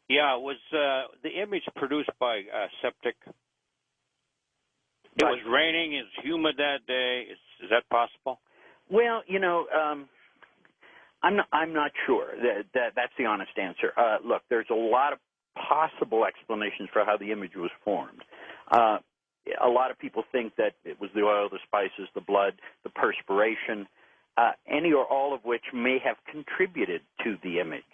Yeah, was the image produced by Septic? It was raining. It's humid that day. Is that possible? Well, I'm not sure. That's the honest answer. Look, there's a lot of possible explanations for how the image was formed. A lot of people think that it was the oil, the spices, the blood, the perspiration, any or all of which may have contributed to the image.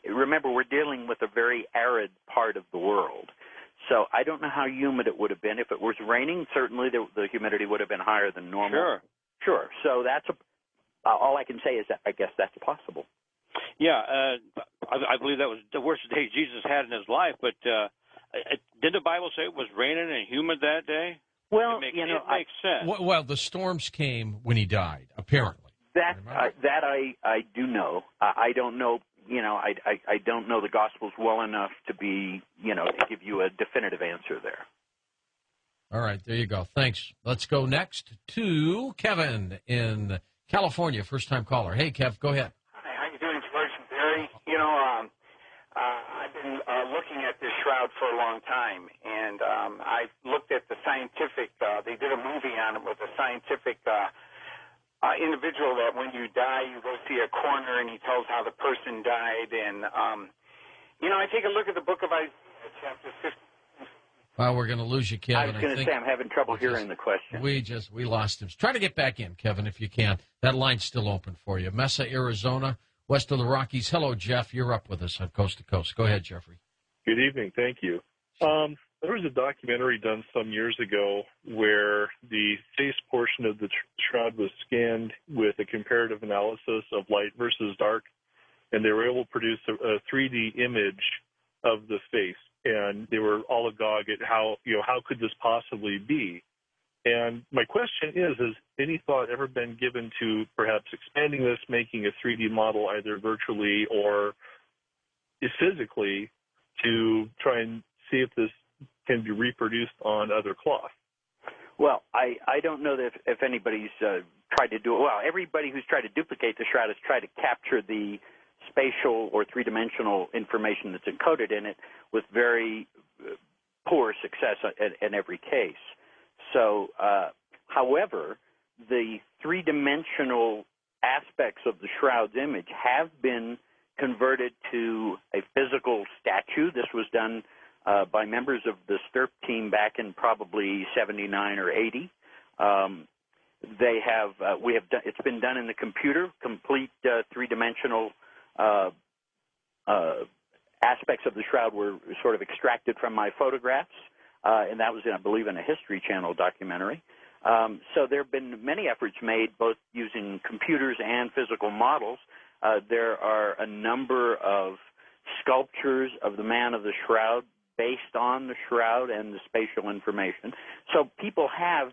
Remember, we're dealing with a very arid part of the world. So I don't know how humid it would have been. If it was raining, certainly the humidity would have been higher than normal. Sure. So that's all I can say is that I guess that's possible. Yeah, I believe that was the worst day Jesus had in his life. But did the Bible say it was raining and humid that day? Well, it makes sense. Well, the storms came when he died, apparently. That I do know. I don't know. I don't know the Gospels well enough to be, to give you a definitive answer there. All right, there you go. Thanks. Let's go next to Kevin in California, first-time caller. Hey, Kev, go ahead. Hi, how you doing, George and Barry? I've been looking at this shroud for a long time, and I looked at the scientific. They did a movie on it with a scientific individual that when you die, you go see a coroner, and he tells how the person died. And I take a look at the book of Isaiah, chapter 15. Well, we're going to lose you, Kevin. I was going to say I'm having trouble hearing the question. We lost him. Try to get back in, Kevin, if you can. That line's still open for you. Mesa, Arizona, west of the Rockies. Hello, Jeff. You're up with us on Coast to Coast. Go ahead, Jeffrey. Good evening. Thank you. There was a documentary done some years ago where the face portion of the shroud was scanned with a comparative analysis of light versus dark, and they were able to produce a 3D image of the face. And they were all agog at how could this possibly be? And my question is any thought ever been given to perhaps expanding this, making a 3D model either virtually or physically to try and see if this can be reproduced on other cloth? Well, I don't know that if anybody's tried to do it. Well, everybody who's tried to duplicate the shroud has tried to capture the spatial or three-dimensional information that's encoded in it with very poor success in every case. So, however, the three-dimensional aspects of the shroud's image have been converted to a physical statue. This was done by members of the STURP team back in probably 79 or 80. It's been done in the computer, complete three-dimensional aspects of the shroud were sort of extracted from my photographs, and that was, I believe, in a History Channel documentary. So there have been many efforts made, both using computers and physical models. There are a number of sculptures of the man of the shroud based on the shroud and the spatial information. So people have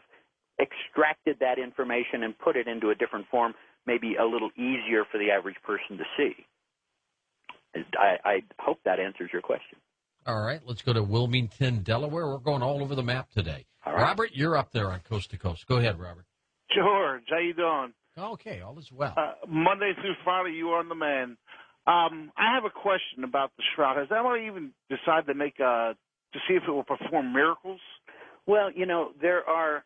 extracted that information and put it into a different form, maybe a little easier for the average person to see. I hope that answers your question. All right, let's go to Wilmington, Delaware. We're going all over the map today. All right. Robert, you're up there on Coast to Coast. Go ahead, Robert. George, how you doing? Okay, all is well. Monday through Friday, you are the man. I have a question about the shroud. Has anyone even decided to make to see if it will perform miracles? Well, there are,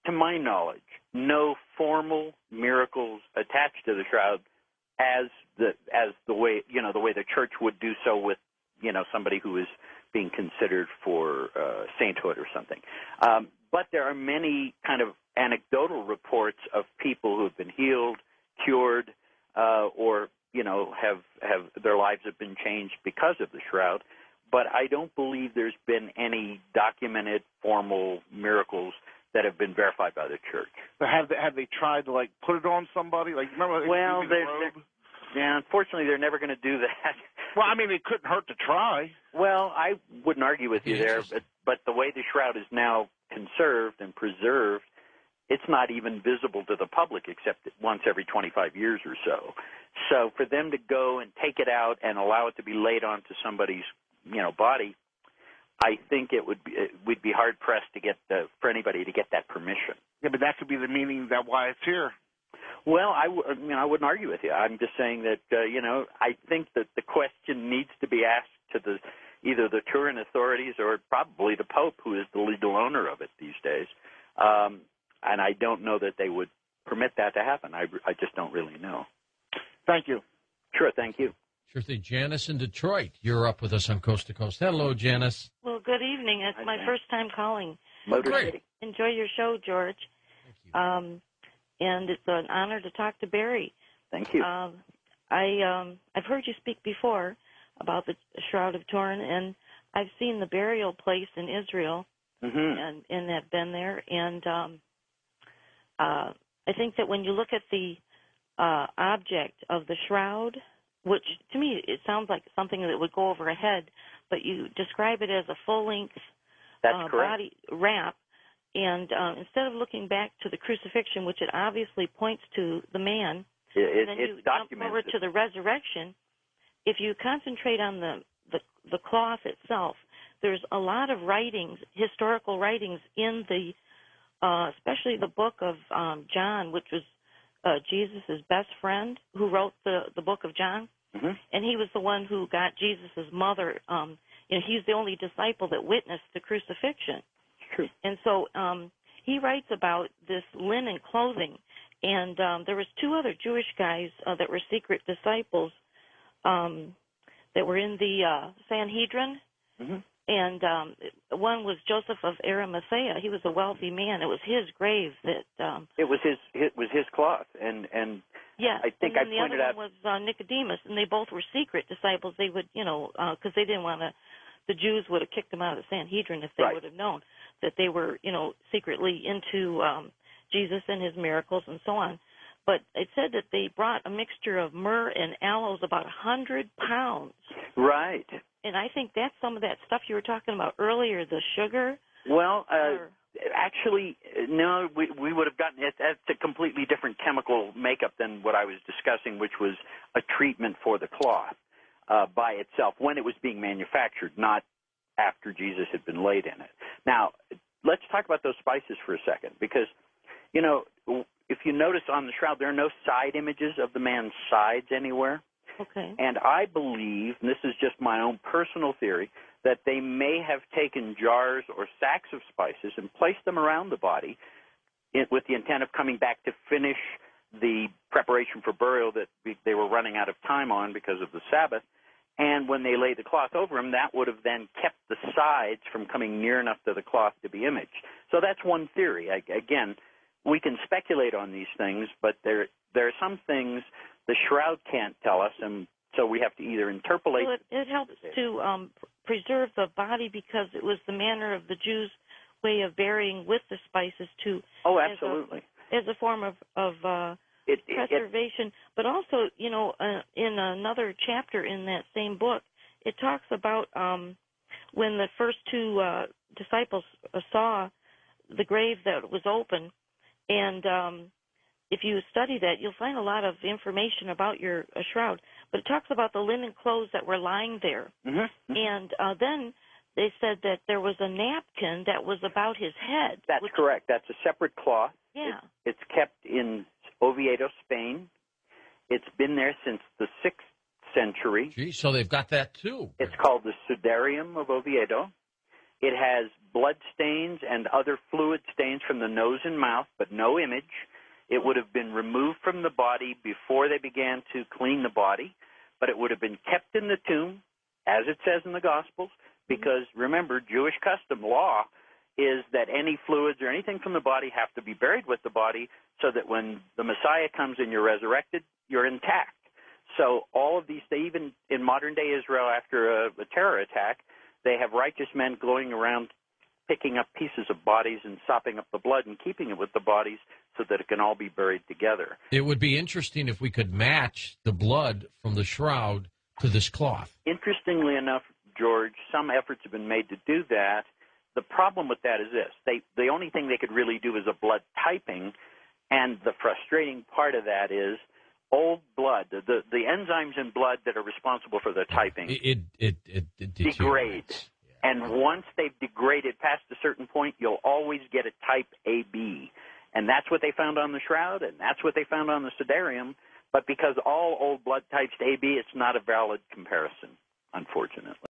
to my knowledge, no formal miracles attached to the shroud as the way the church would do so with somebody who is being considered for sainthood or something. But there are many kind of anecdotal reports of people who have been healed, cured, or have their lives have been changed because of the shroud. But I don't believe there's been any documented formal miracles that have been verified by the church. But have they tried to put it on somebody? Remember? Unfortunately, they're never going to do that. Well, I mean, it couldn't hurt to try. Well, I wouldn't argue with you there, but the way the shroud is now conserved and preserved, it's not even visible to the public except once every 25 years or so. So for them to go and take it out and allow it to be laid onto somebody's body, I think we'd be hard pressed to get for anybody to get that permission. Yeah, but that could be the meaning that why it's here. Well, I wouldn't argue with you. I'm just saying that I think that the question needs to be asked to either the Turin authorities or probably the Pope, who is the legal owner of it these days. And I don't know that they would permit that to happen. I just don't really know. Thank you. Sure, thank you. Sure thing. Janice in Detroit, you're up with us on Coast to Coast. Hello, Janice. Well, good evening. It's my first time calling. Motor Great. City. Enjoy your show, George. Thank you. And it's an honor to talk to Barry. Thank you. I've heard you speak before about the Shroud of Turin, and I've seen the burial place in Israel, and have been there. And I think that when you look at the object of the shroud, which to me it sounds like something that would go over a head, but you describe it as a full-length body wrap. And instead of looking back to the crucifixion, which it obviously points to the man, and then you jump over to the resurrection, if you concentrate on the cloth itself, there's a lot of writings, historical writings in the, especially the book of John, which was Jesus' best friend, who wrote the book of John, and he was the one who got Jesus' mother. He's the only disciple that witnessed the crucifixion. True. And so he writes about this linen clothing, and there was two other Jewish guys that were secret disciples that were in the Sanhedrin, and one was Joseph of Arimathea. He was a wealthy man. It was his grave that it was his cloth, and yeah. I think and then I pointed the out other one was Nicodemus, and they both were secret disciples. They would, because they didn't want to. The Jews would have kicked them out of the Sanhedrin if they would have known that they were, secretly into Jesus and his miracles and so on. But it said that they brought a mixture of myrrh and aloes, about 100 pounds. Right. And I think that's some of that stuff you were talking about earlier, the sugar. Well, actually, no, we would have gotten it. That's a completely different chemical makeup than what I was discussing, which was a treatment for the cloth by itself when it was being manufactured, not after Jesus had been laid in it. Now, let's talk about those spices for a second, because, if you notice on the shroud, there are no side images of the man's sides anywhere. Okay. And I believe, and this is just my own personal theory, that they may have taken jars or sacks of spices and placed them around the body with the intent of coming back to finish the preparation for burial that they were running out of time on because of the Sabbath. And when they laid the cloth over him, that would have then kept the sides from coming near enough to the cloth to be imaged. So that's one theory. Again, we can speculate on these things, but there are some things the shroud can't tell us, and so we have to either interpolate. Well, it helps to preserve the body because it was the manner of the Jews' way of burying with the spices too. Oh, absolutely. As a form of preservation. But also, in another chapter in that same book, it talks about when the first two disciples saw the grave that was open, and if you study that, you'll find a lot of information about your shroud. But it talks about the linen clothes that were lying there. And then they said that there was a napkin that was about his head. That's correct. That's a separate cloth. Yeah. It's kept in Oviedo, Spain. It's been there since the 6th century. Gee, so they've got that too. It's called the Sudarium of Oviedo. It has blood stains and other fluid stains from the nose and mouth, but no image. It would have been removed from the body before they began to clean the body, but it would have been kept in the tomb, as it says in the Gospels, because, remember, Jewish custom law is that any fluids or anything from the body have to be buried with the body so that when the Messiah comes and you're resurrected, you're intact. So all of these, even in modern-day Israel after a terror attack, they have righteous men going around picking up pieces of bodies and sopping up the blood and keeping it with the bodies so that it can all be buried together. It would be interesting if we could match the blood from the shroud to this cloth. Interestingly enough, George, some efforts have been made to do that. The problem with that is this. The only thing they could really do is a blood typing, and the frustrating part of that is old blood, the enzymes in blood that are responsible for the typing, it degrades. And once they've degraded past a certain point, you'll always get a type AB. and that's what they found on the shroud, and that's what they found on the sudarium. But because all old blood types AB, it's not a valid comparison, unfortunately.